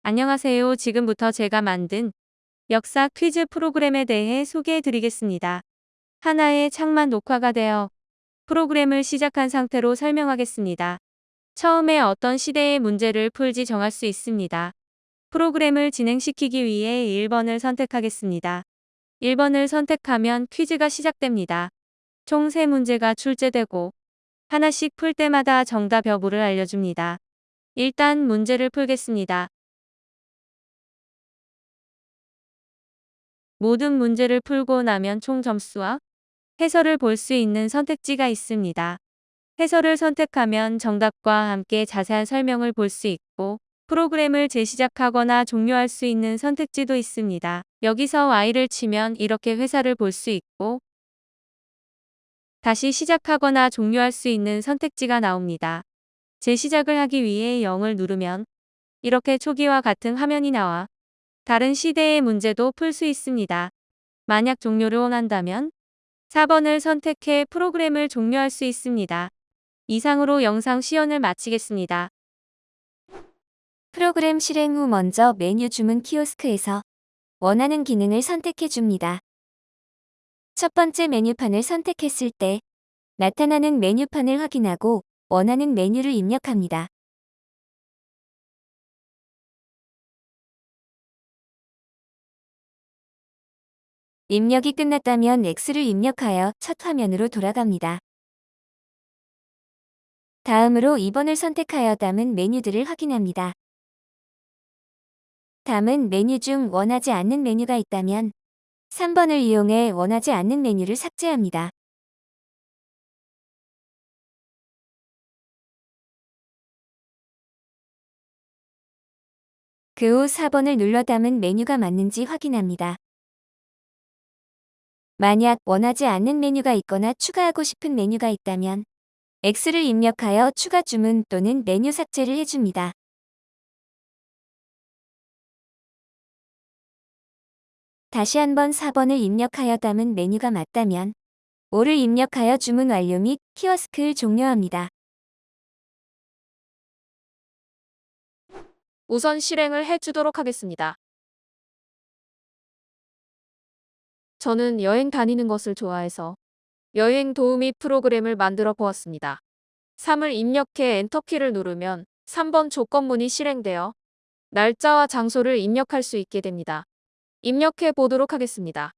안녕하세요. 지금부터 제가 만든 역사 퀴즈 프로그램에 대해 소개해 드리겠습니다. 하나의 창만 녹화가 되어 프로그램을 시작한 상태로 설명하겠습니다. 처음에 어떤 시대의 문제를 풀지 정할 수 있습니다. 프로그램을 진행시키기 위해 1번을 선택하겠습니다. 1번을 선택하면 퀴즈가 시작됩니다. 총 3문제가 출제되고 하나씩 풀 때마다 정답 여부를 알려줍니다. 일단 문제를 풀겠습니다. 모든 문제를 풀고 나면 총 점수와 해설을 볼 수 있는 선택지가 있습니다. 해설을 선택하면 정답과 함께 자세한 설명을 볼 수 있고 프로그램을 재시작하거나 종료할 수 있는 선택지도 있습니다. 여기서 Y를 치면 이렇게 회사를 볼 수 있고 다시 시작하거나 종료할 수 있는 선택지가 나옵니다. 재시작을 하기 위해 0을 누르면 이렇게 초기와 같은 화면이 나와 다른 시대의 문제도 풀 수 있습니다. 만약 종료를 원한다면 4번을 선택해 프로그램을 종료할 수 있습니다. 이상으로 영상 시연을 마치겠습니다. 프로그램 실행 후 먼저 메뉴 주문 키오스크에서 원하는 기능을 선택해 줍니다. 첫 번째 메뉴판을 선택했을 때 나타나는 메뉴판을 확인하고 원하는 메뉴를 입력합니다. 입력이 끝났다면 X를 입력하여 첫 화면으로 돌아갑니다. 다음으로 2번을 선택하여 담은 메뉴들을 확인합니다. 담은 메뉴 중 원하지 않는 메뉴가 있다면 3번을 이용해 원하지 않는 메뉴를 삭제합니다. 그 후 4번을 눌러 담은 메뉴가 맞는지 확인합니다. 만약 원하지 않는 메뉴가 있거나 추가하고 싶은 메뉴가 있다면 X를 입력하여 추가 주문 또는 메뉴 삭제를 해줍니다. 다시 한번 4번을 입력하여 담은 메뉴가 맞다면 5를 입력하여 주문 완료 및 키오스크를 종료합니다. 우선 실행을 해주도록 하겠습니다. 저는 여행 다니는 것을 좋아해서 여행 도우미 프로그램을 만들어 보았습니다. 3을 입력해 엔터키를 누르면 3번 조건문이 실행되어 날짜와 장소를 입력할 수 있게 됩니다. 입력해 보도록 하겠습니다.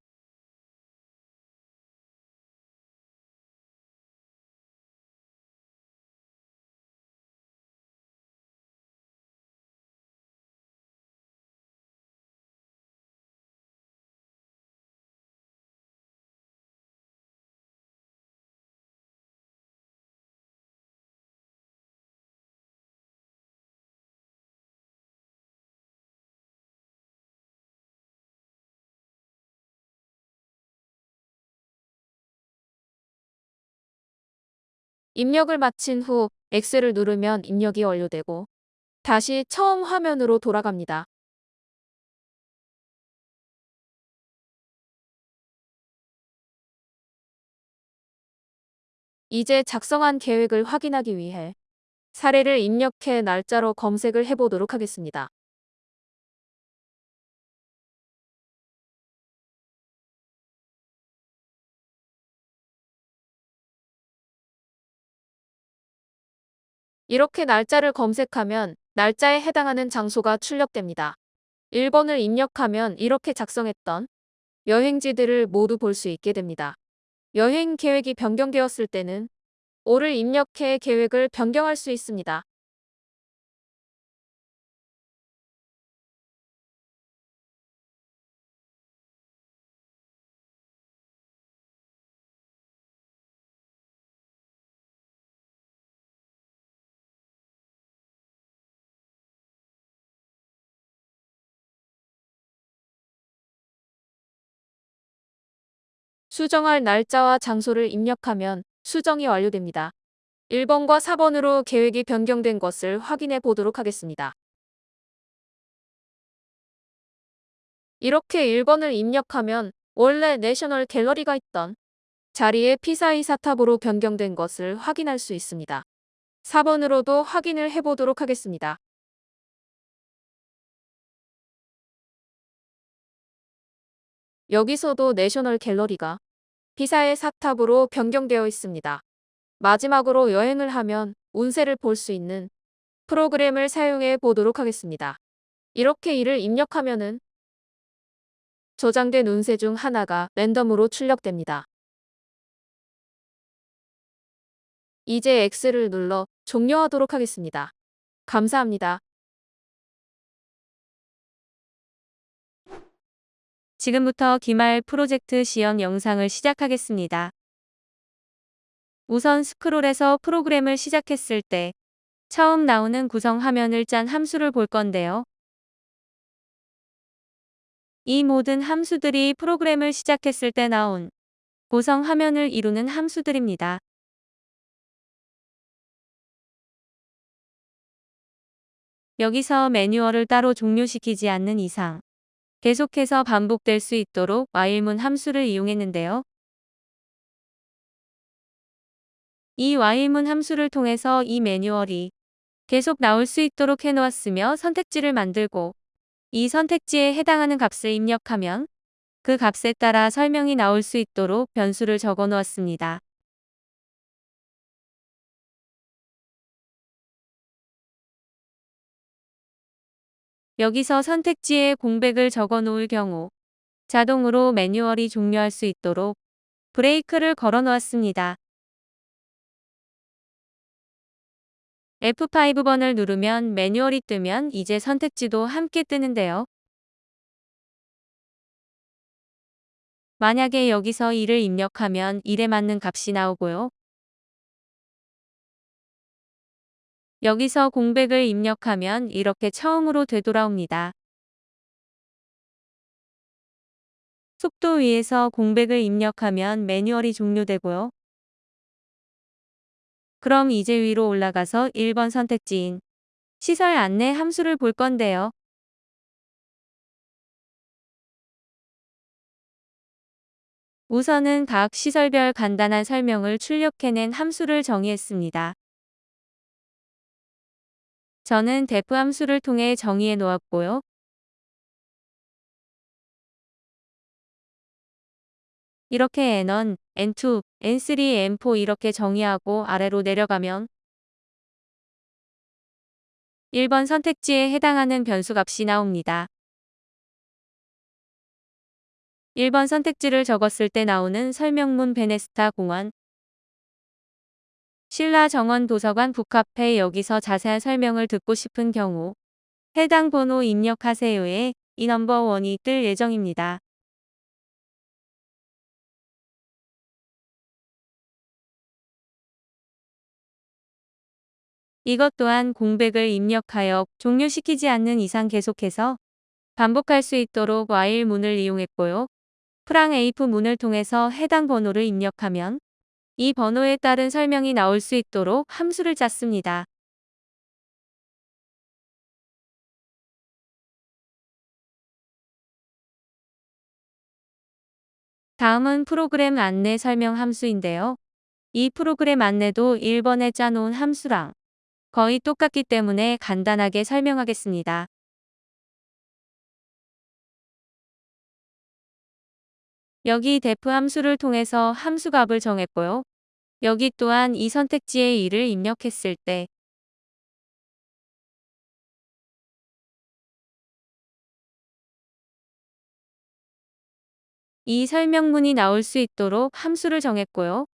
입력을 마친 후 X를 누르면 입력이 완료되고 다시 처음 화면으로 돌아갑니다. 이제 작성한 계획을 확인하기 위해 사례를 입력해 날짜로 검색을 해보도록 하겠습니다. 이렇게 날짜를 검색하면 날짜에 해당하는 장소가 출력됩니다. 1번을 입력하면 이렇게 작성했던 여행지들을 모두 볼 수 있게 됩니다. 여행 계획이 변경되었을 때는 5를 입력해 계획을 변경할 수 있습니다. 수정할 날짜와 장소를 입력하면 수정이 완료됩니다. 1번과 4번으로 계획이 변경된 것을 확인해 보도록 하겠습니다. 이렇게 1번을 입력하면 원래 내셔널 갤러리가 있던 자리에 피사이 사탑으로 변경된 것을 확인할 수 있습니다. 4번으로도 확인을 해보도록 하겠습니다. 여기서도 내셔널 갤러리가 피사의 삽탑으로 변경되어 있습니다. 마지막으로 여행을 하면 운세를 볼 수 있는 프로그램을 사용해 보도록 하겠습니다. 이렇게 이를 입력하면은 저장된 운세 중 하나가 랜덤으로 출력됩니다. 이제 X를 눌러 종료하도록 하겠습니다. 감사합니다. 지금부터 기말 프로젝트 시연 영상을 시작하겠습니다. 우선 스크롤해서 프로그램을 시작했을 때 처음 나오는 구성 화면을 짠 함수를 볼 건데요. 이 모든 함수들이 프로그램을 시작했을 때 나온 구성 화면을 이루는 함수들입니다. 여기서 매뉴얼을 따로 종료시키지 않는 이상 계속해서 반복될 수 있도록 while문 함수를 이용했는데요. 이 while문 함수를 통해서 이 매뉴얼이 계속 나올 수 있도록 해놓았으며 선택지를 만들고 이 선택지에 해당하는 값을 입력하면 그 값에 따라 설명이 나올 수 있도록 변수를 적어 놓았습니다. 여기서 선택지에 공백을 적어 놓을 경우 자동으로 매뉴얼이 종료할 수 있도록 브레이크를 걸어 놓았습니다. F5번을 누르면 매뉴얼이 뜨면 이제 선택지도 함께 뜨는데요. 만약에 여기서 1을 입력하면 1에 맞는 값이 나오고요. 여기서 공백을 입력하면 이렇게 처음으로 되돌아옵니다. 속도 위에서 공백을 입력하면 매뉴얼이 종료되고요. 그럼 이제 위로 올라가서 1번 선택지인 시설 안내 함수를 볼 건데요. 우선은 각 시설별 간단한 설명을 출력해낸 함수를 정의했습니다. 저는 def 함수를 통해 정의해 놓았고요. 이렇게 n1, n2, n3, n4 이렇게 정의하고 아래로 내려가면 1번 선택지에 해당하는 변수 값이 나옵니다. 1번 선택지를 적었을 때 나오는 설명문 베네스타 공원, 신라 정원 도서관 북카페 여기서 자세한 설명을 듣고 싶은 경우 해당 번호 입력하세요에 이 넘버1이 뜰 예정입니다. 이것 또한 공백을 입력하여 종료시키지 않는 이상 계속해서 반복할 수 있도록 while 문을 이용했고요. 프랑에이프 문을 통해서 해당 번호를 입력하면 이 번호에 따른 설명이 나올 수 있도록 함수를 짰습니다. 다음은 프로그램 안내 설명 함수인데요. 이 프로그램 안내도 1번에 짜놓은 함수랑 거의 똑같기 때문에 간단하게 설명하겠습니다. 여기 def 함수를 통해서 함수 값을 정했고요. 여기 또한 이 선택지에 1을 입력했을 때 이 설명문이 나올 수 있도록 함수를 정했고요.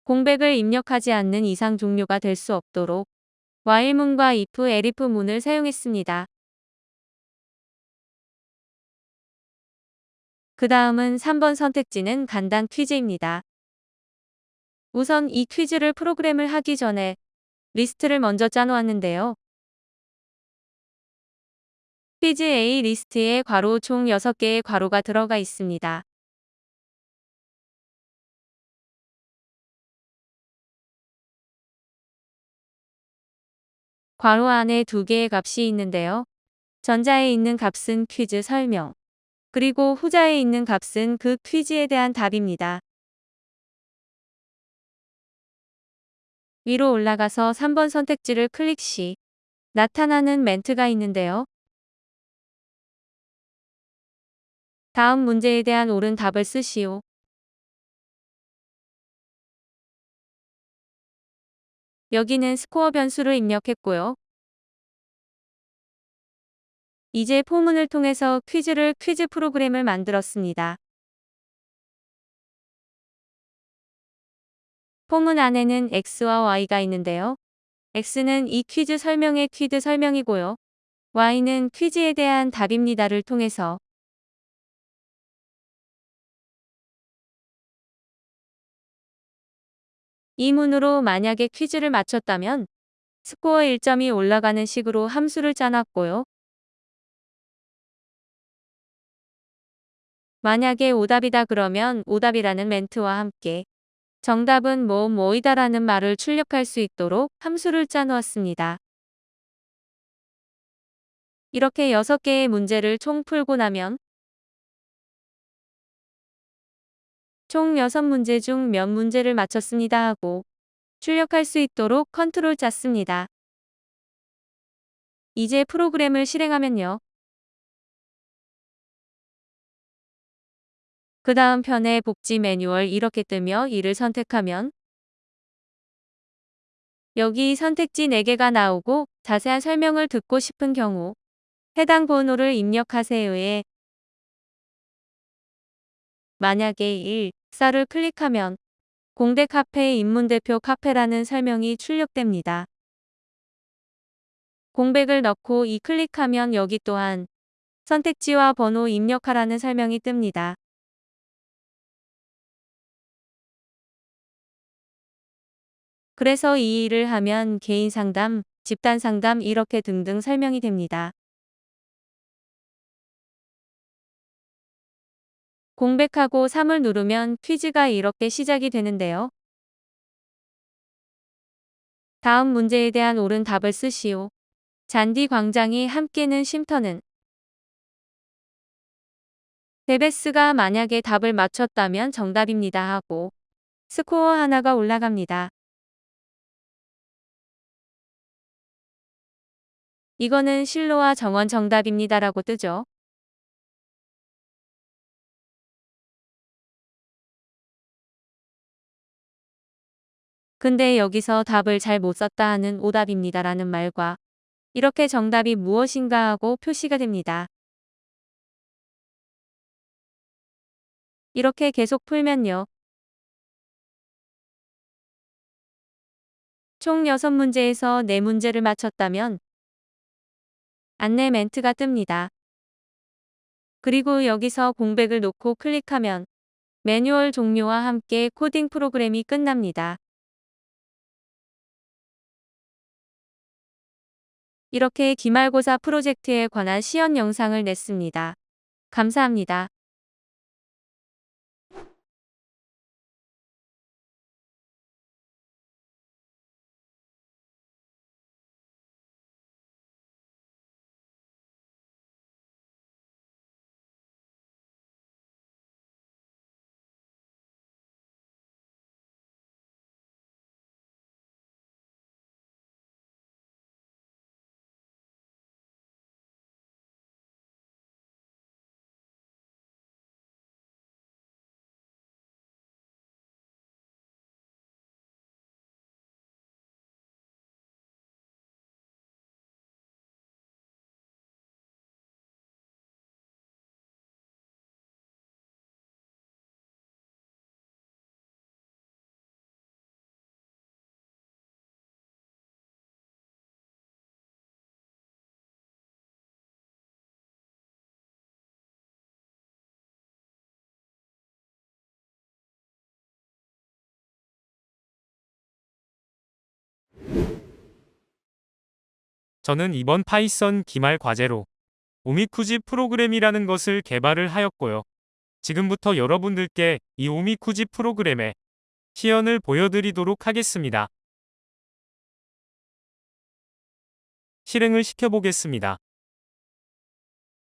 공백을 입력하지 않는 이상 종료가 될 수 없도록 while문과 if, elif 문을 사용했습니다. 그 다음은 3번 선택지는 간단 퀴즈입니다. 우선 이 퀴즈를 프로그램을 하기 전에 리스트를 먼저 짜놓았는데요. 퀴즈 A 리스트에 괄호 총 6개의 괄호가 들어가 있습니다. 괄호 안에 2개의 값이 있는데요. 전자에 있는 값은 퀴즈 설명, 그리고 후자에 있는 값은 그 퀴즈에 대한 답입니다. 위로 올라가서 3번 선택지를 클릭 시 나타나는 멘트가 있는데요. 다음 문제에 대한 옳은 답을 쓰시오. 여기는 스코어 변수를 입력했고요. 이제 포문을 통해서 퀴즈 프로그램을 만들었습니다. 포문 안에는 X와 Y가 있는데요. X는 이 퀴즈 설명의 퀴즈 설명이고요. Y는 퀴즈에 대한 답입니다를 통해서 이 문으로 만약에 퀴즈를 맞췄다면 스코어 1점이 올라가는 식으로 함수를 짜놨고요. 만약에 오답이다 그러면 오답이라는 멘트와 함께 정답은 뭐뭐이다라는 말을 출력할 수 있도록 함수를 짜놓았습니다. 이렇게 6개의 문제를 총 풀고 나면 총 6문제 중 몇 문제를 맞췄습니다 하고 출력할 수 있도록 컨트롤 짰습니다. 이제 프로그램을 실행하면요. 그 다음 편에 복지 매뉴얼 이렇게 뜨며 이를 선택하면 여기 선택지 4개가 나오고 자세한 설명을 듣고 싶은 경우 해당 번호를 입력하세요에 만약에 1, 4를 클릭하면 공대 카페 입문대표 카페라는 설명이 출력됩니다. 공백을 넣고 이 클릭하면 여기 또한 선택지와 번호 입력하라는 설명이 뜹니다. 그래서 이 일을 하면 개인 상담, 집단 상담 이렇게 등등 설명이 됩니다. 공백하고 3을 누르면 퀴즈가 이렇게 시작이 되는데요. 다음 문제에 대한 옳은 답을 쓰시오. 잔디 광장이 함께는 쉼터는 데베스가 만약에 답을 맞췄다면 정답입니다 하고 스코어 하나가 올라갑니다. 이거는 실로와 정원 정답입니다라고 뜨죠. 근데 여기서 답을 잘 못 썼다 하는 오답입니다라는 말과 이렇게 정답이 무엇인가 하고 표시가 됩니다. 이렇게 계속 풀면요. 총 6문제에서 4문제를 맞췄다면 안내 멘트가 뜹니다. 그리고 여기서 공백을 놓고 클릭하면 매뉴얼 종료와 함께 코딩 프로그램이 끝납니다. 이렇게 기말고사 프로젝트에 관한 시연 영상을 냈습니다. 감사합니다. 저는 이번 파이썬 기말 과제로 오미쿠지 프로그램이라는 것을 개발을 하였고요. 지금부터 여러분들께 이 오미쿠지 프로그램의 시연을 보여드리도록 하겠습니다. 실행을 시켜보겠습니다.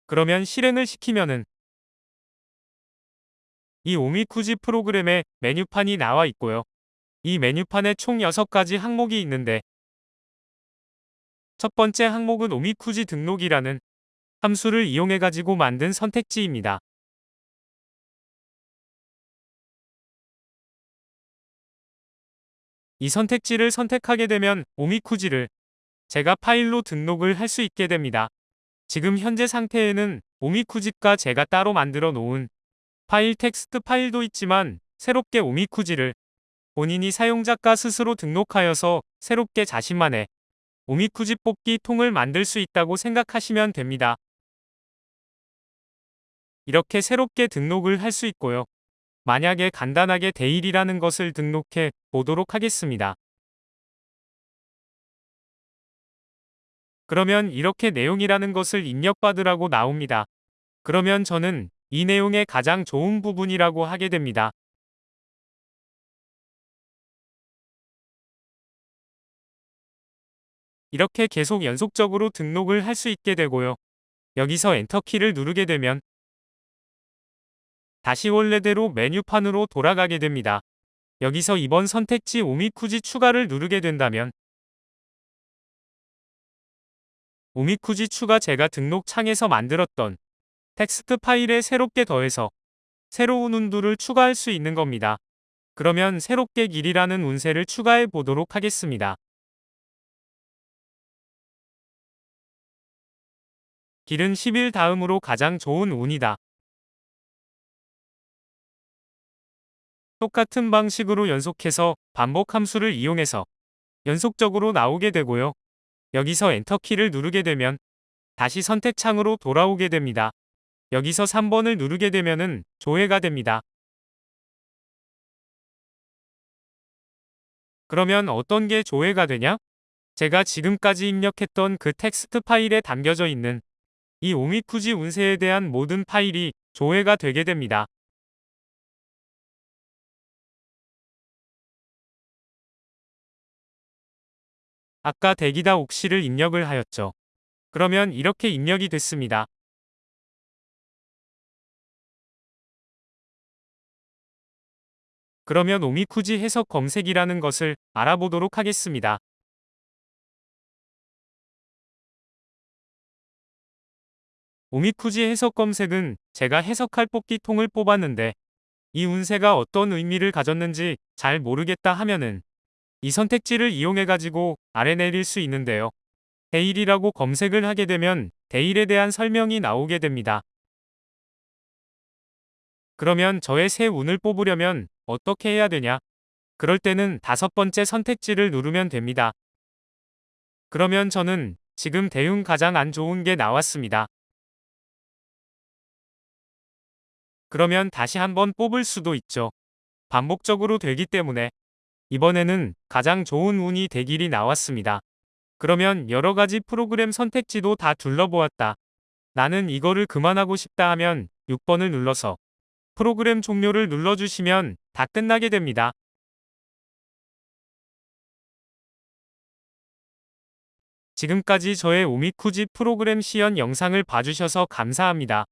그러면 실행을 시키면은 이 오미쿠지 프로그램의 메뉴판이 나와 있고요. 이 메뉴판에 총 6가지 항목이 있는데 첫 번째 항목은 오미쿠지 등록이라는 함수를 이용해 가지고 만든 선택지입니다. 이 선택지를 선택하게 되면 오미쿠지를 제가 파일로 등록을 할 수 있게 됩니다. 지금 현재 상태에는 오미쿠지과 제가 따로 만들어 놓은 파일 텍스트 파일도 있지만 새롭게 오미쿠지를 본인이 사용자가 스스로 등록하여서 새롭게 자신만의 오미쿠지 뽑기 통을 만들 수 있다고 생각하시면 됩니다. 이렇게 새롭게 등록을 할 수 있고요. 만약에 간단하게 데일이라는 것을 등록해 보도록 하겠습니다. 그러면 이렇게 내용이라는 것을 입력받으라고 나옵니다. 그러면 저는 이 내용의 가장 좋은 부분이라고 하게 됩니다. 이렇게 계속 연속적으로 등록을 할 수 있게 되고요. 여기서 엔터키를 누르게 되면 다시 원래대로 메뉴판으로 돌아가게 됩니다. 여기서 이번 선택지 오미쿠지 추가를 누르게 된다면 오미쿠지 추가 제가 등록 창에서 만들었던 텍스트 파일에 새롭게 더해서 새로운 운두를 추가할 수 있는 겁니다. 그러면 새롭게 길이라는 운세를 추가해 보도록 하겠습니다. 길은 10일 다음으로 가장 좋은 운이다. 똑같은 방식으로 연속해서 반복 함수를 이용해서 연속적으로 나오게 되고요. 여기서 엔터키를 누르게 되면 다시 선택창으로 돌아오게 됩니다. 여기서 3번을 누르게 되면은 조회가 됩니다. 그러면 어떤 게 조회가 되냐? 제가 지금까지 입력했던 그 텍스트 파일에 담겨져 있는 이 오미쿠지 운세에 대한 모든 파일이 조회가 되게 됩니다. 아까 대기다 옥시를 입력을 하였죠. 그러면 이렇게 입력이 됐습니다. 그러면 오미쿠지 해석 검색이라는 것을 알아보도록 하겠습니다. 오미쿠지 해석 검색은 제가 해석할 뽑기 통을 뽑았는데 이 운세가 어떤 의미를 가졌는지 잘 모르겠다 하면은 이 선택지를 이용해 가지고 아래 내릴 수 있는데요. 데일이라고 검색을 하게 되면 데일에 대한 설명이 나오게 됩니다. 그러면 저의 새 운을 뽑으려면 어떻게 해야 되냐? 그럴 때는 5번째 선택지를 누르면 됩니다. 그러면 저는 지금 대운 가장 안 좋은 게 나왔습니다. 그러면 다시 한번 뽑을 수도 있죠. 반복적으로 되기 때문에 이번에는 가장 좋은 운이 대길이 나왔습니다. 그러면 여러 가지 프로그램 선택지도 다 둘러보았다. 나는 이거를 그만하고 싶다 하면 6번을 눌러서 프로그램 종료를 눌러주시면 다 끝나게 됩니다. 지금까지 저의 오미쿠지 프로그램 시연 영상을 봐주셔서 감사합니다.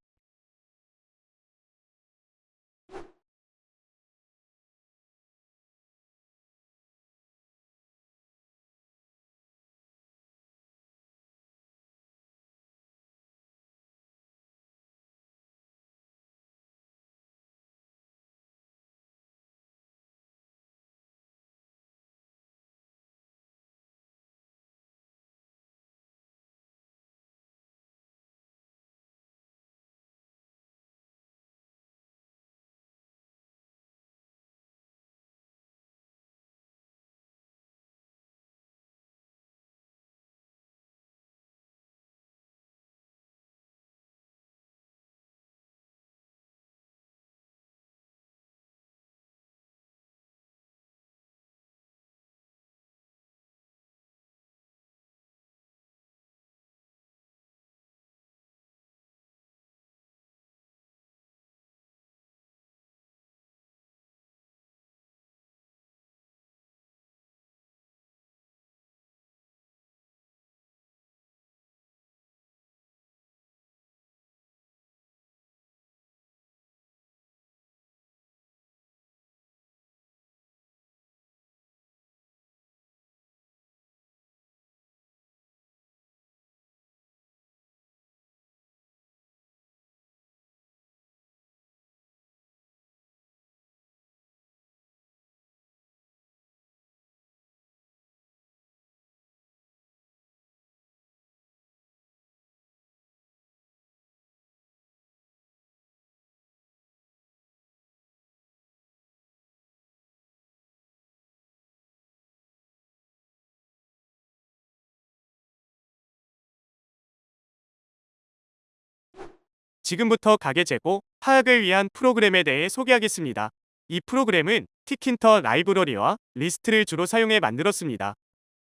지금부터 가계재고 파악을 위한 프로그램에 대해 소개하겠습니다. 이 프로그램은 티킨터 라이브러리와 리스트를 주로 사용해 만들었습니다.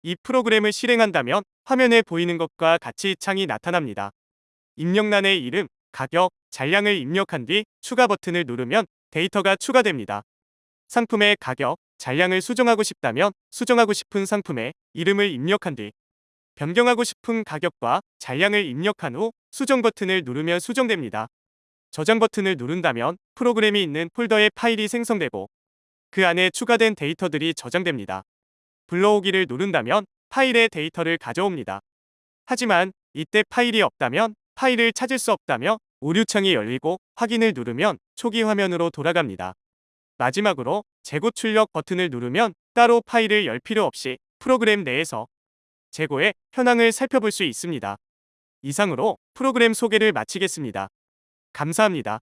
이 프로그램을 실행한다면 화면에 보이는 것과 같이 창이 나타납니다. 입력란에 이름, 가격, 잔량을 입력한 뒤 추가 버튼을 누르면 데이터가 추가됩니다. 상품의 가격, 잔량을 수정하고 싶다면 수정하고 싶은 상품의 이름을 입력한 뒤 변경하고 싶은 가격과 잔량을 입력한 후 수정 버튼을 누르면 수정됩니다. 저장 버튼을 누른다면 프로그램이 있는 폴더에 파일이 생성되고 그 안에 추가된 데이터들이 저장됩니다. 불러오기를 누른다면 파일의 데이터를 가져옵니다. 하지만 이때 파일이 없다면 파일을 찾을 수 없다며 오류창이 열리고 확인을 누르면 초기 화면으로 돌아갑니다. 마지막으로 재고 출력 버튼을 누르면 따로 파일을 열 필요 없이 프로그램 내에서 재고의 현황을 살펴볼 수 있습니다. 이상으로 프로그램 소개를 마치겠습니다. 감사합니다.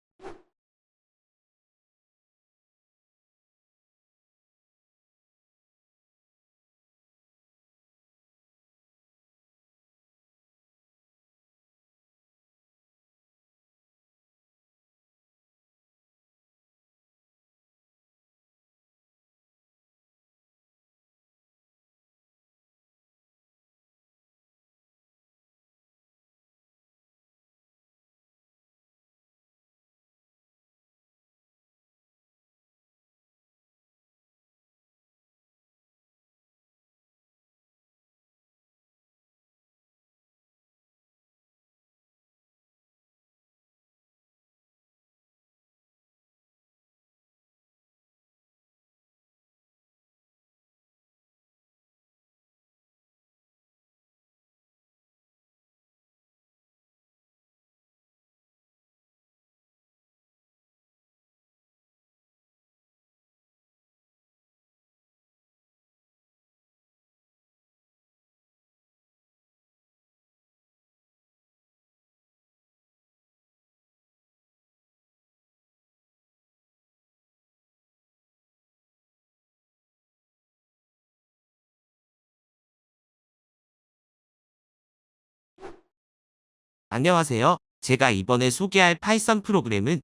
안녕하세요. 제가 이번에 소개할 파이썬 프로그램은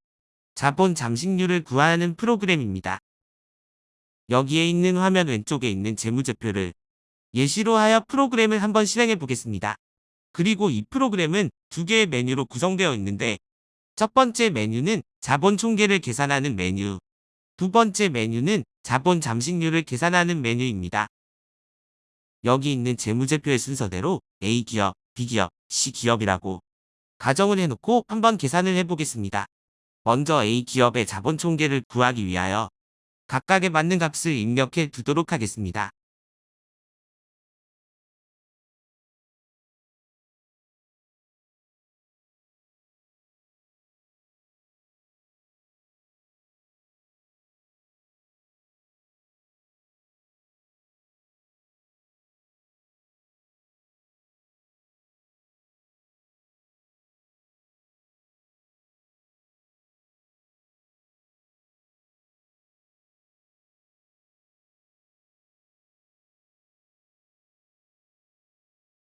자본 잠식률을 구하는 프로그램입니다. 여기에 있는 화면 왼쪽에 있는 재무제표를 예시로 하여 프로그램을 한번 실행해 보겠습니다. 그리고 이 프로그램은 두 개의 메뉴로 구성되어 있는데 첫 번째 메뉴는 자본 총계를 계산하는 메뉴, 두 번째 메뉴는 자본 잠식률을 계산하는 메뉴입니다. 여기 있는 재무제표의 순서대로 A기업, B기업, C기업이라고 가정을 해놓고 한번 계산을 해보겠습니다. 먼저 A기업의 자본 총계를 구하기 위하여 각각에 맞는 값을 입력해 두도록 하겠습니다.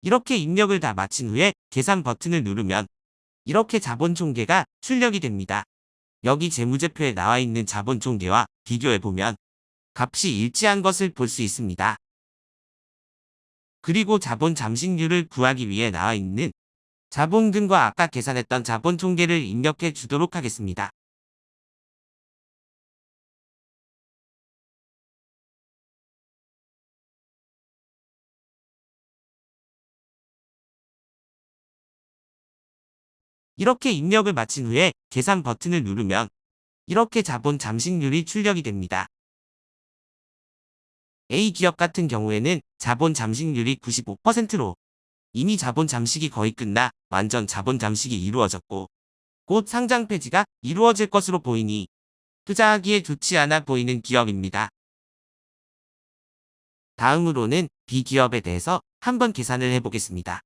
이렇게 입력을 다 마친 후에 계산 버튼을 누르면 이렇게 자본 총계가 출력이 됩니다. 여기 재무제표에 나와 있는 자본 총계와 비교해보면 값이 일치한 것을 볼 수 있습니다. 그리고 자본 잠식률을 구하기 위해 나와 있는 자본금과 아까 계산했던 자본 총계를 입력해 주도록 하겠습니다. 이렇게 입력을 마친 후에 계산 버튼을 누르면 이렇게 자본 잠식률이 출력이 됩니다. A기업 같은 경우에는 자본 잠식률이 95%로 이미 자본 잠식이 거의 끝나 완전 자본 잠식이 이루어졌고 곧 상장 폐지가 이루어질 것으로 보이니 투자하기에 좋지 않아 보이는 기업입니다. 다음으로는 B기업에 대해서 한번 계산을 해보겠습니다.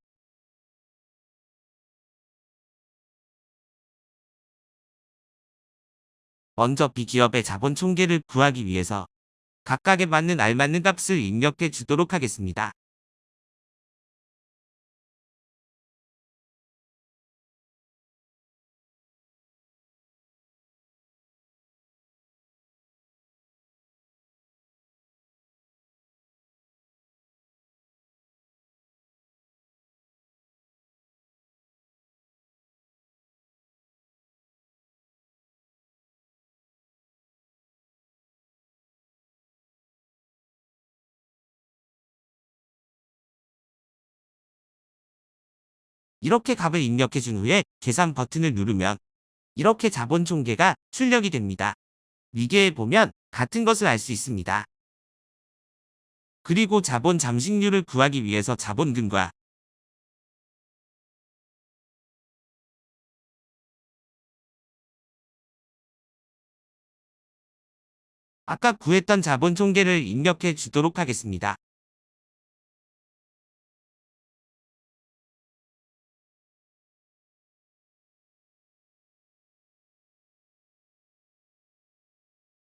먼저 B기업의 자본 총계를 구하기 위해서 각각에 맞는 알맞는 값을 입력해 주도록 하겠습니다. 이렇게 값을 입력해 준 후에 계산 버튼을 누르면 이렇게 자본 총계가 출력이 됩니다. 위계에 보면 같은 것을 알 수 있습니다. 그리고 자본 잠식률을 구하기 위해서 자본금과 아까 구했던 자본 총계를 입력해 주도록 하겠습니다.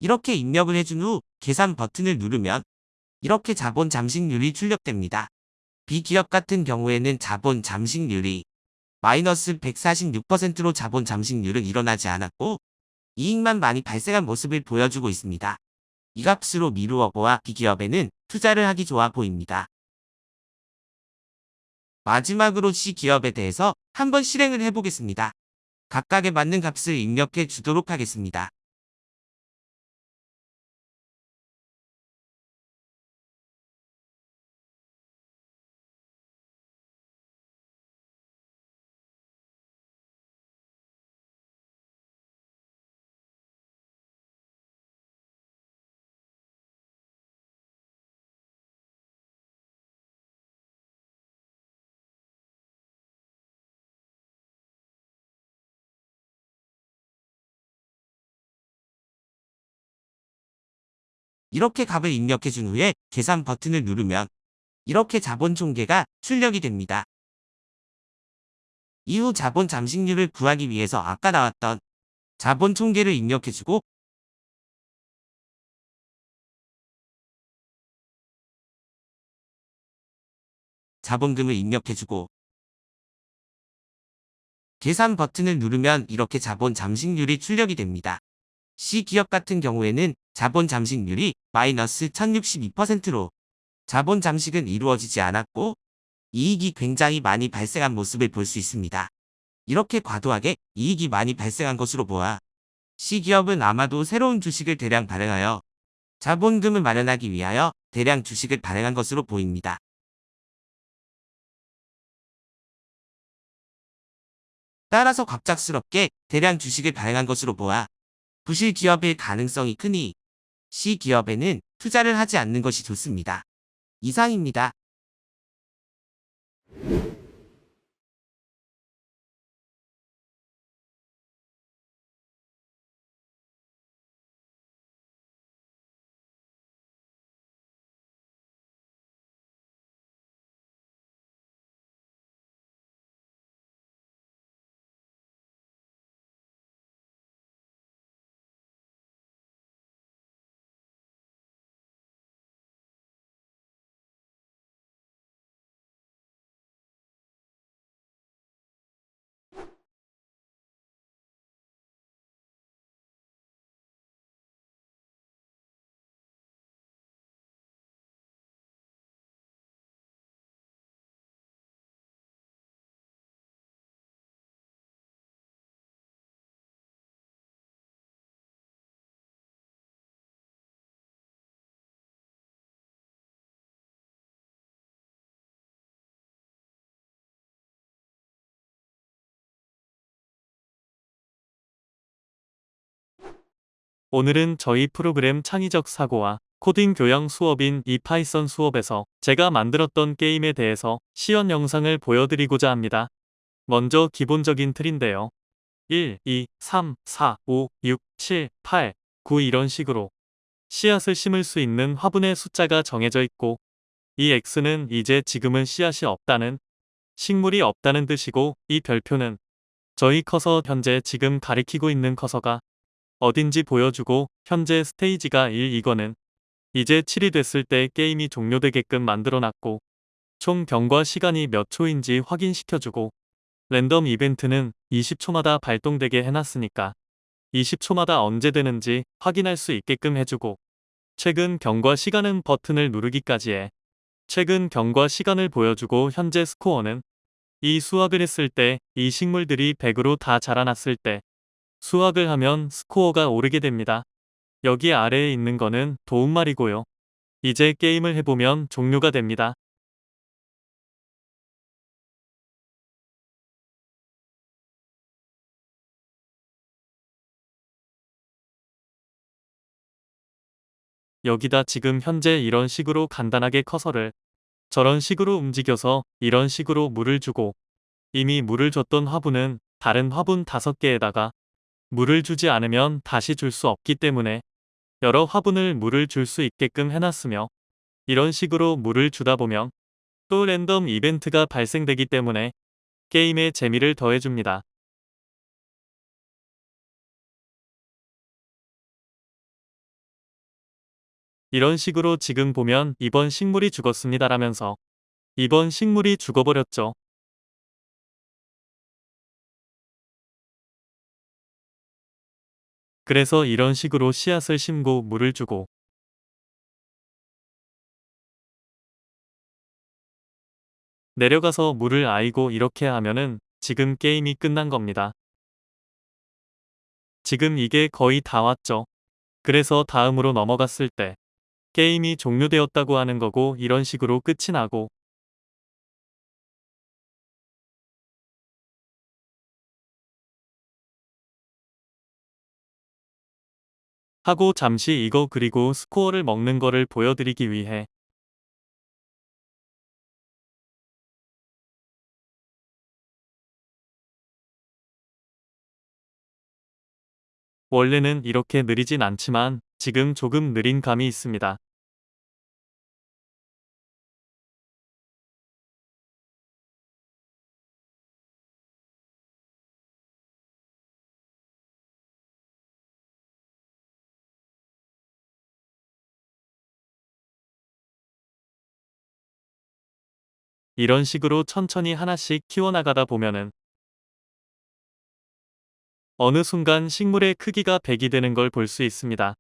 이렇게 입력을 해준 후 계산 버튼을 누르면 이렇게 자본 잠식률이 출력됩니다. B기업 같은 경우에는 자본 잠식률이 마이너스 146%로 자본 잠식률은 일어나지 않았고 이익만 많이 발생한 모습을 보여주고 있습니다. 이 값으로 미루어버와 B기업에는 투자를 하기 좋아 보입니다. 마지막으로 C기업에 대해서 한번 실행을 해보겠습니다. 각각에 맞는 값을 입력해 주도록 하겠습니다. 이렇게 값을 입력해 준 후에 계산 버튼을 누르면 이렇게 자본 총계가 출력이 됩니다. 이후 자본 잠식률을 구하기 위해서 아까 나왔던 자본 총계를 입력해주고 자본금을 입력해주고 계산 버튼을 누르면 이렇게 자본 잠식률이 출력이 됩니다. C기업 같은 경우에는 자본 잠식률이 마이너스 1062%로 자본 잠식은 이루어지지 않았고 이익이 굉장히 많이 발생한 모습을 볼 수 있습니다. 이렇게 과도하게 이익이 많이 발생한 것으로 보아 C기업은 아마도 새로운 주식을 대량 발행하여 자본금을 마련하기 위하여 대량 주식을 발행한 것으로 보입니다. 따라서 갑작스럽게 대량 주식을 발행한 것으로 보아 부실 기업일 가능성이 크니 C기업에는 투자를 하지 않는 것이 좋습니다. 이상입니다. 오늘은 저희 프로그램 창의적 사고와 코딩 교양 수업인 이 파이썬 수업에서 제가 만들었던 게임에 대해서 시연 영상을 보여드리고자 합니다. 먼저 기본적인 틀인데요. 1, 2, 3, 4, 5, 6, 7, 8, 9 이런 식으로 씨앗을 심을 수 있는 화분의 숫자가 정해져 있고 이 X는 이제 지금은 씨앗이 없다는 식물이 없다는 뜻이고 이 별표는 저희 커서 현재 지금 가리키고 있는 커서가 어딘지 보여주고 현재 스테이지가 1 이거는 이제 7이 됐을 때 게임이 종료되게끔 만들어놨고 총 경과 시간이 몇 초인지 확인시켜주고 랜덤 이벤트는 20초마다 발동되게 해놨으니까 20초마다 언제 되는지 확인할 수 있게끔 해주고 최근 경과 시간은 버튼을 누르기까지 해 최근 경과 시간을 보여주고 현재 스코어는 이 수확을 했을 때 이 식물들이 100으로 다 자라났을 때 수확을 하면 스코어가 오르게 됩니다. 여기 아래에 있는 거는 도움말이고요. 이제 게임을 해보면 종료가 됩니다. 여기다 지금 현재 이런 식으로 간단하게 커서를 저런 식으로 움직여서 이런 식으로 물을 주고 이미 물을 줬던 화분은 다른 화분 5개에다가 물을 주지 않으면 다시 줄 수 없기 때문에 여러 화분을 물을 줄 수 있게끔 해놨으며 이런 식으로 물을 주다 보면 또 랜덤 이벤트가 발생되기 때문에 게임의 재미를 더해줍니다. 이런 식으로 지금 보면 이번 식물이 죽었습니다 라면서 이번 식물이 죽어버렸죠. 그래서 이런 식으로 씨앗을 심고 물을 주고 내려가서 물을 아이고 이렇게 하면은 지금 게임이 끝난 겁니다. 지금 이게 거의 다 왔죠. 그래서 다음으로 넘어갔을 때 게임이 종료되었다고 하는 거고 이런 식으로 끝이 나고 하고 잠시 이거 그리고 스코어를 먹는 거를 보여드리기 위해 원래는 이렇게 느리진 않지만 지금 조금 느린 감이 있습니다. 이런 식으로 천천히 하나씩 키워나가다 보면은 어느 순간 식물의 크기가 100이 되는 걸 볼 수 있습니다.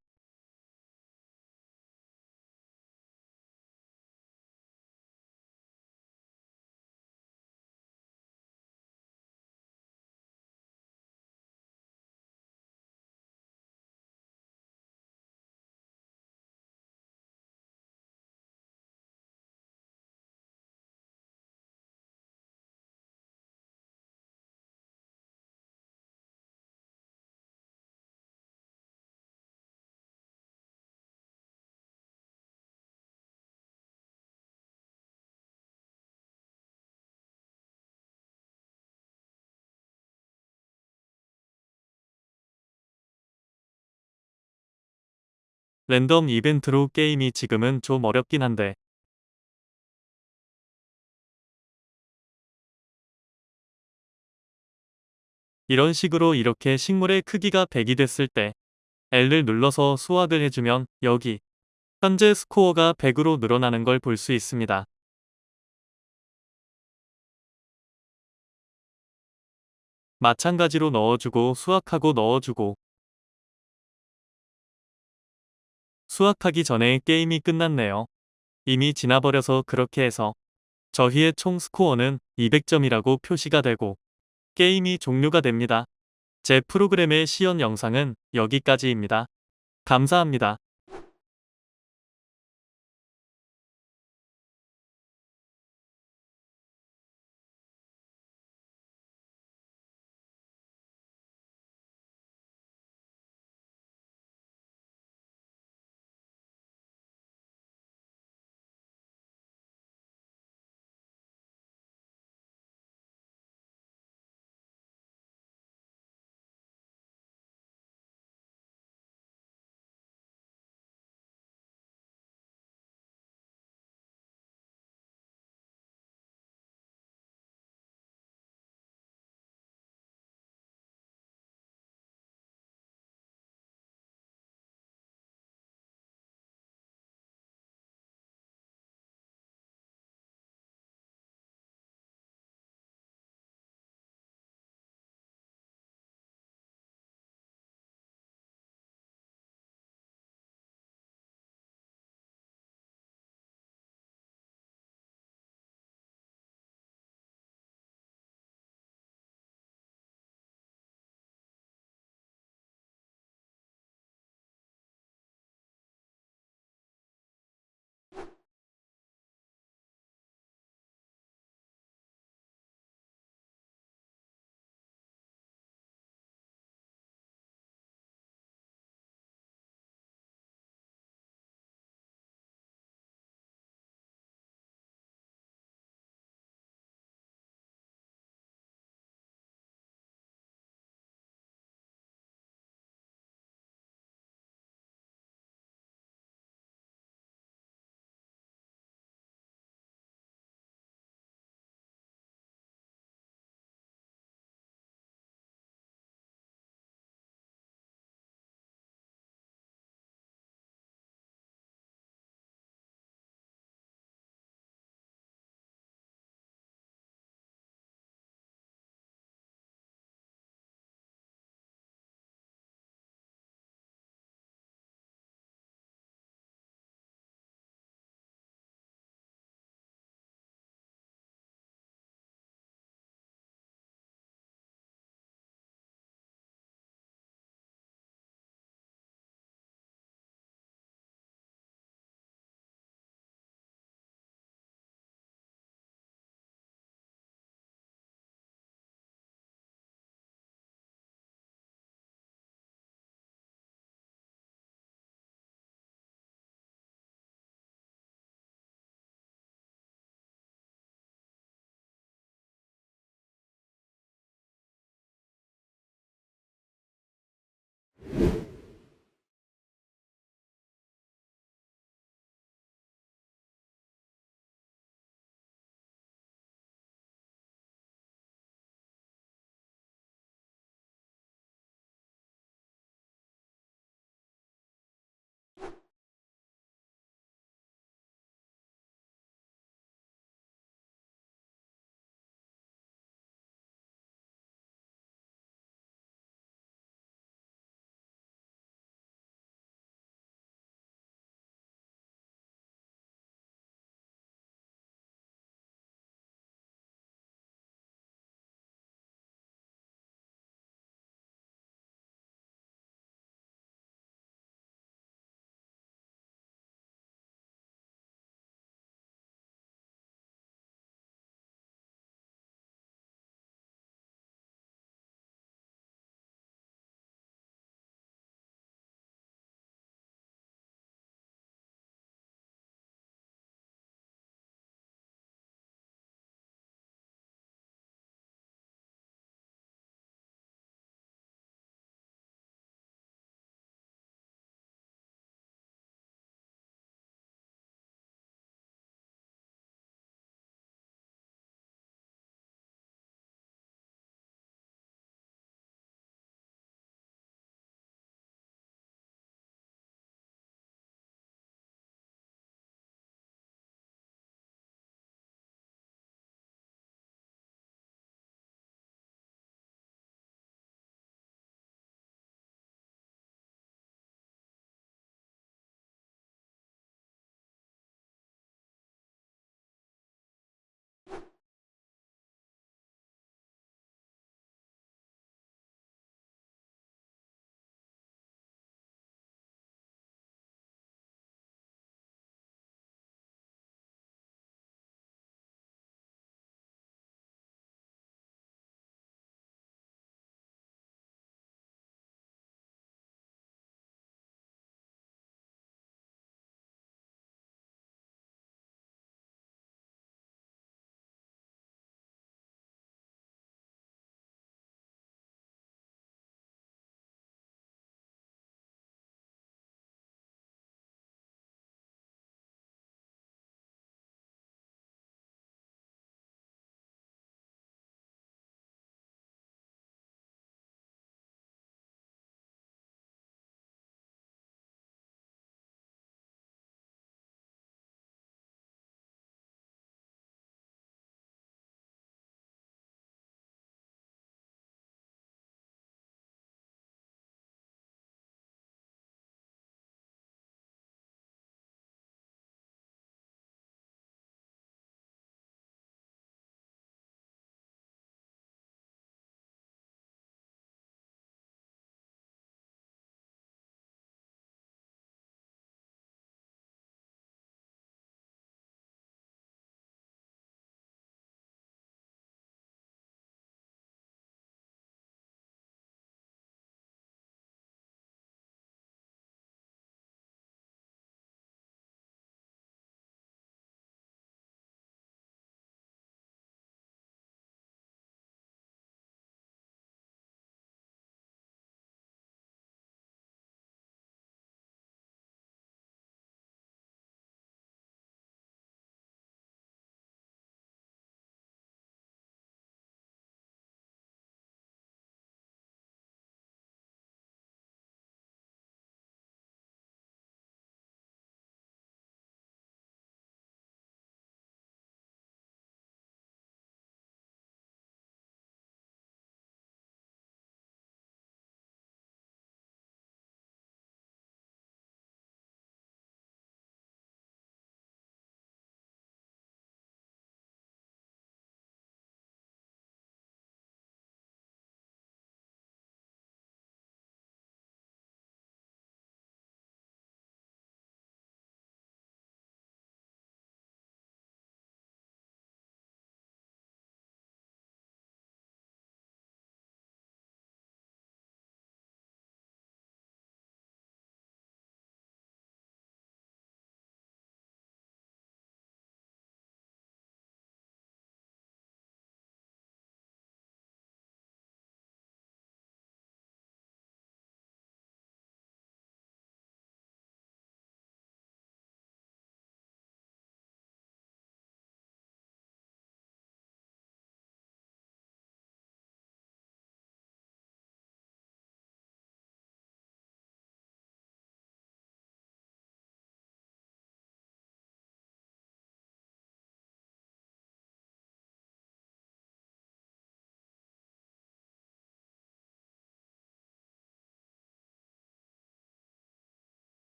랜덤 이벤트로 게임이 지금은 좀 어렵긴 한데 이런 식으로 이렇게 식물의 크기가 100이 됐을 때 L을 눌러서 수확을 해주면 여기 현재 스코어가 100으로 늘어나는 걸 볼 수 있습니다. 마찬가지로 넣어주고 수확하고 넣어주고 수확하기 전에 게임이 끝났네요. 이미 지나버려서 그렇게 해서 저희의 총 스코어는 200점이라고 표시가 되고 게임이 종료가 됩니다. 제 프로그램의 시연 영상은 여기까지입니다. 감사합니다.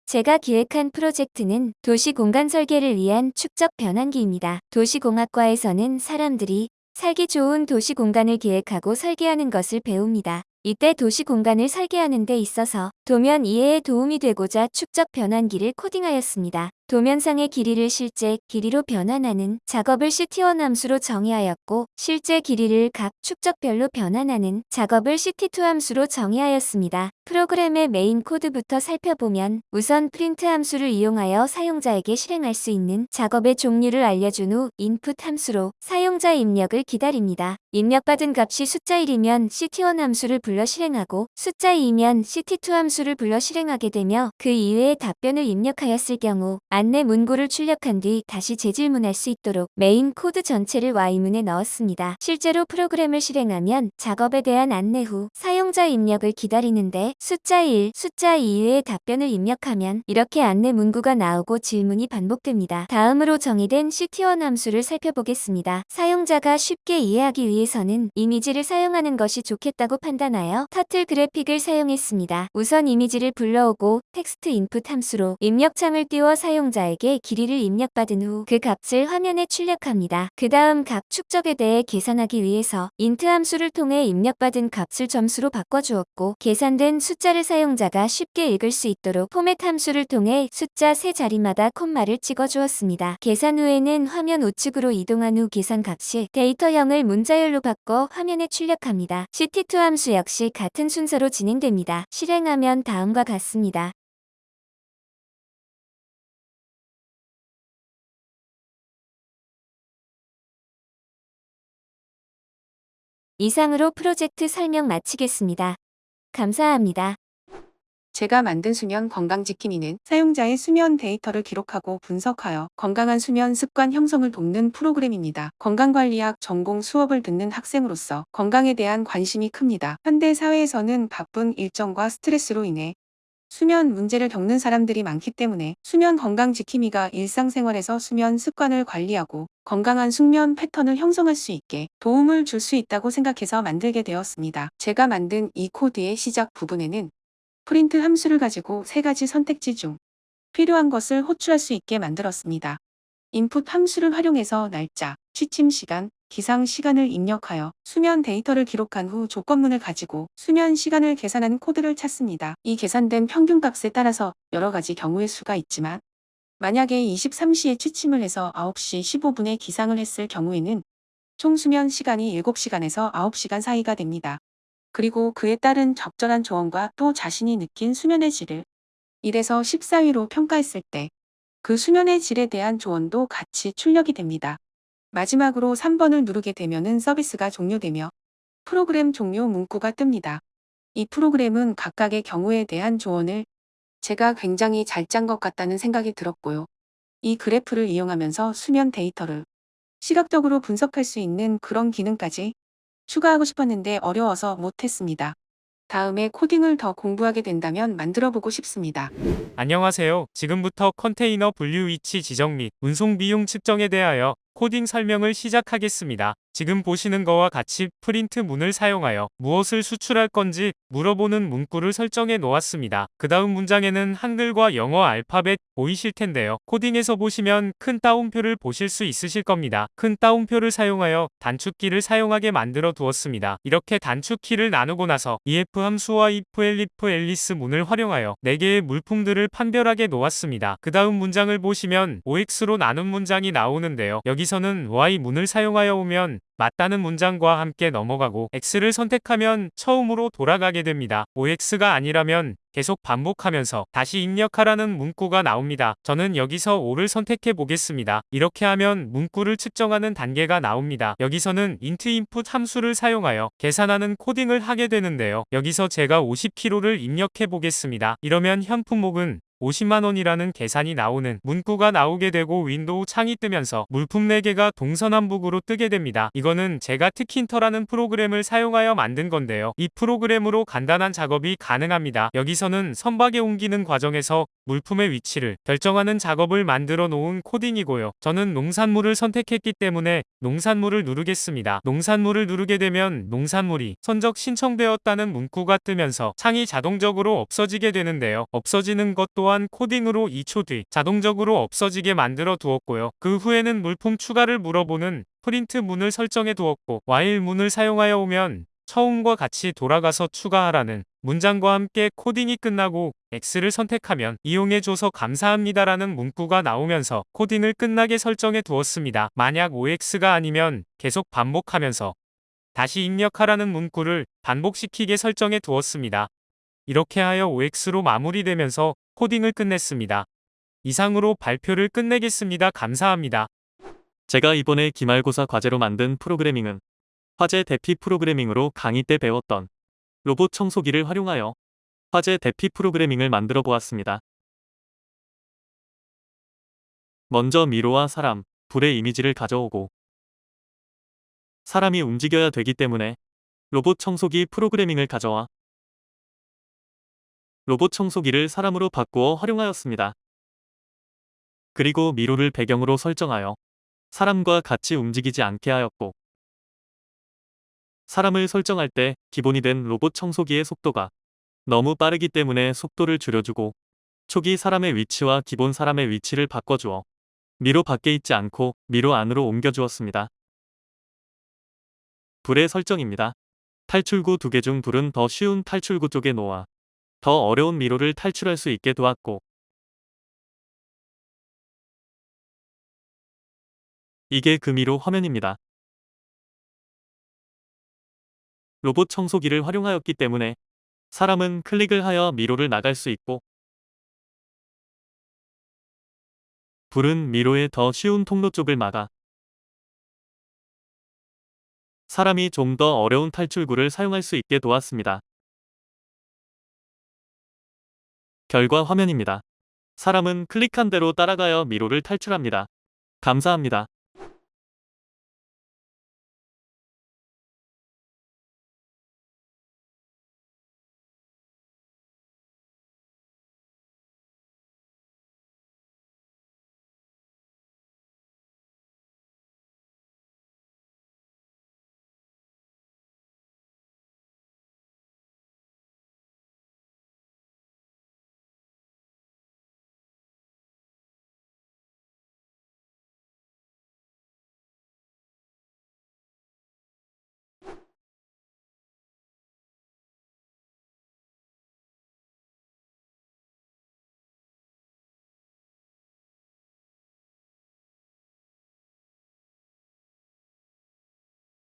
제가 기획한 프로젝트는 도시 공간 설계를 위한 축적 변환기입니다. 도시공학과에서는 사람들이 살기 좋은 도시 공간을 기획하고 설계하는 것을 배웁니다. 이때 도시 공간을 설계하는 데 있어서 도면 이해에 도움이 되고자 축적 변환기를 코딩하였습니다. 도면상의 길이를 실제 길이로 변환하는 작업을 CT1 함수로 정의하였고, 실제 길이를 각 축적별로 변환하는 작업을 CT2 함수로 정의하였습니다. 프로그램의 메인 코드부터 살펴보면 우선 프린트 함수를 이용하여 사용자에게 실행할 수 있는 작업의 종류를 알려준 후 인풋 함수로 사용자 입력을 기다립니다. 입력받은 값이 숫자 1이면 CT1 함수를 불러 실행하고, 숫자 2면 CT2 함수를 불러 실행하게 되며, 그 이외의 답변을 입력하였을 경우 안내 문구를 출력한 뒤 다시 재질문할 수 있도록 메인 코드 전체를 Y문에 넣었습니다. 실제로 프로그램을 실행하면 작업에 대한 안내 후 사용자 입력을 기다리는데, 숫자 1, 숫자 2의 답변을 입력하면 이렇게 안내 문구가 나오고 질문이 반복됩니다. 다음으로 정의된 CT1 함수를 살펴보겠습니다. 사용자가 쉽게 이해하기 위해서는 이미지를 사용하는 것이 좋겠다고 판단하여 터틀 그래픽을 사용했습니다. 우선 이미지를 불러오고 텍스트 인풋 함수로 입력창을 띄워 사용자에게 길이를 입력받은 후 그 값을 화면에 출력합니다. 그 다음 각 축적에 대해 계산하기 위해서 int 함수를 통해 입력받은 값을 점수로 바꿔주었고, 계산된 숫자를 사용자가 쉽게 읽을 수 있도록 포맷 함수를 통해 숫자 3자리마다 콤마를 찍어주었습니다. 계산 후에는 화면 우측으로 이동한 후 계산 값이 데이터형을 문자열로 바꿔 화면에 출력합니다. CT2 함수 역시 같은 순서로 진행됩니다. 실행하면 다음과 같습니다. 이상으로 프로젝트 설명 마치겠습니다. 감사합니다. 제가 만든 수면 건강지킴이는 사용자의 수면 데이터를 기록하고 분석하여 건강한 수면 습관 형성을 돕는 프로그램입니다. 건강관리학 전공 수업을 듣는 학생으로서 건강에 대한 관심이 큽니다. 현대 사회에서는 바쁜 일정과 스트레스로 인해 수면 문제를 겪는 사람들이 많기 때문에 수면 건강지킴이가 일상생활에서 수면 습관을 관리하고 건강한 숙면 패턴을 형성할 수 있게 도움을 줄 수 있다고 생각해서 만들게 되었습니다. 제가 만든 이 코드의 시작 부분에는 프린트 함수를 가지고 3가지 선택지 중 필요한 것을 호출할 수 있게 만들었습니다. 인풋 함수를 활용해서 날짜, 취침 시간, 기상 시간을 입력하여 수면 데이터를 기록한 후 조건문을 가지고 수면 시간을 계산하는 코드를 찾습니다. 이 계산된 평균값에 따라서 여러 가지 경우의 수가 있지만, 만약에 23시에 취침을 해서 9시 15분에 기상을 했을 경우에는 총 수면 시간이 7시간에서 9시간 사이가 됩니다. 그리고 그에 따른 적절한 조언과 또 자신이 느낀 수면의 질을 1에서 14위로 평가했을 때 그 수면의 질에 대한 조언도 같이 출력이 됩니다. 마지막으로 3번을 누르게 되면은 서비스가 종료되며 프로그램 종료 문구가 뜹니다. 이 프로그램은 각각의 경우에 대한 조언을 제가 굉장히 잘 짠 것 같다는 생각이 들었고요. 이 그래프를 이용하면서 수면 데이터를 시각적으로 분석할 수 있는 그런 기능까지 추가하고 싶었는데 어려워서 못했습니다. 다음에 코딩을 더 공부하게 된다면 만들어보고 싶습니다. 안녕하세요. 지금부터 컨테이너 분류 위치 지정 및 운송 비용 측정에 대하여 코딩 설명을 시작하겠습니다. 지금 보시는 거와 같이 프린트 문을 사용하여 무엇을 수출할 건지 물어보는 문구를 설정해 놓았습니다. 그 다음 문장에는 한글과 영어 알파벳 보이실 텐데요. 코딩에서 보시면 큰 따옴표를 보실 수 있으실 겁니다. 큰 따옴표를 사용하여 단축키를 사용하게 만들어 두었습니다. 이렇게 단축키를 나누고 나서 if 함수와 if, elif, 앨리스 문을 활용하여 4개의 물품들을 판별하게 놓았습니다. 그 다음 문장을 보시면 OX로 나눈 문장이 나오는데요. 여기서는 Y 문을 사용하여 오면 맞다는 문장과 함께 넘어가고 X를 선택하면 처음으로 돌아가게 됩니다. OX가 아니라면 계속 반복하면서 다시 입력하라는 문구가 나옵니다. 저는 여기서 O를 선택해 보겠습니다. 이렇게 하면 문구를 측정하는 단계가 나옵니다. 여기서는 int input 함수를 사용하여 계산하는 코딩을 하게 되는데요. 여기서 제가 50kg를 입력해 보겠습니다. 이러면 현품목은 50만 원이라는 계산이 나오는 문구가 나오게 되고 윈도우 창이 뜨면서 물품 4개가 동서남북으로 뜨게 됩니다. 이거는 제가 티킨터라는 프로그램을 사용하여 만든 건데요. 이 프로그램으로 간단한 작업이 가능합니다. 여기서는 선박에 옮기는 과정에서 물품의 위치를 결정하는 작업을 만들어 놓은 코딩이고요. 저는 농산물을 선택했기 때문에 농산물을 누르겠습니다. 농산물을 누르게 되면 농산물이 선적 신청되었다는 문구가 뜨면서 창이 자동적으로 없어지게 되는데요. 없어지는 것 또한 코딩으로 2초 뒤 자동적으로 없어지게 만들어 두었고요. 그 후에는 물품 추가를 물어보는 프린트 문을 설정해 두었고 while 문을 사용하여 오면 처음과 같이 돌아가서 추가하라는 문장과 함께 코딩이 끝나고 X를 선택하면 이용해줘서 감사합니다라는 문구가 나오면서 코딩을 끝나게 설정해 두었습니다. 만약 OX가 아니면 계속 반복하면서 다시 입력하라는 문구를 반복시키게 설정해 두었습니다. 이렇게 하여 OX로 마무리되면서 코딩을 끝냈습니다. 이상으로 발표를 끝내겠습니다. 감사합니다. 제가 이번에 기말고사 과제로 만든 프로그래밍은 화재 대피 프로그래밍으로 강의 때 배웠던 로봇 청소기를 활용하여 화재 대피 프로그래밍을 만들어 보았습니다. 먼저 미로와 사람, 불의 이미지를 가져오고 사람이 움직여야 되기 때문에 로봇 청소기 프로그래밍을 가져와 로봇 청소기를 사람으로 바꾸어 활용하였습니다. 그리고 미로를 배경으로 설정하여 사람과 같이 움직이지 않게 하였고 사람을 설정할 때 기본이 된 로봇 청소기의 속도가 너무 빠르기 때문에 속도를 줄여주고 초기 사람의 위치와 기본 사람의 위치를 바꿔주어 미로 밖에 있지 않고 미로 안으로 옮겨주었습니다. 불의 설정입니다. 탈출구 2개 중 불은 더 쉬운 탈출구 쪽에 놓아 더 어려운 미로를 탈출할 수 있게 도왔고 이게 그 미로 화면입니다. 로봇 청소기를 활용하였기 때문에 사람은 클릭을 하여 미로를 나갈 수 있고 불은 미로의 더 쉬운 통로 쪽을 막아 사람이 좀 더 어려운 탈출구를 사용할 수 있게 도왔습니다. 결과 화면입니다. 사람은 클릭한 대로 따라가여 미로를 탈출합니다. 감사합니다.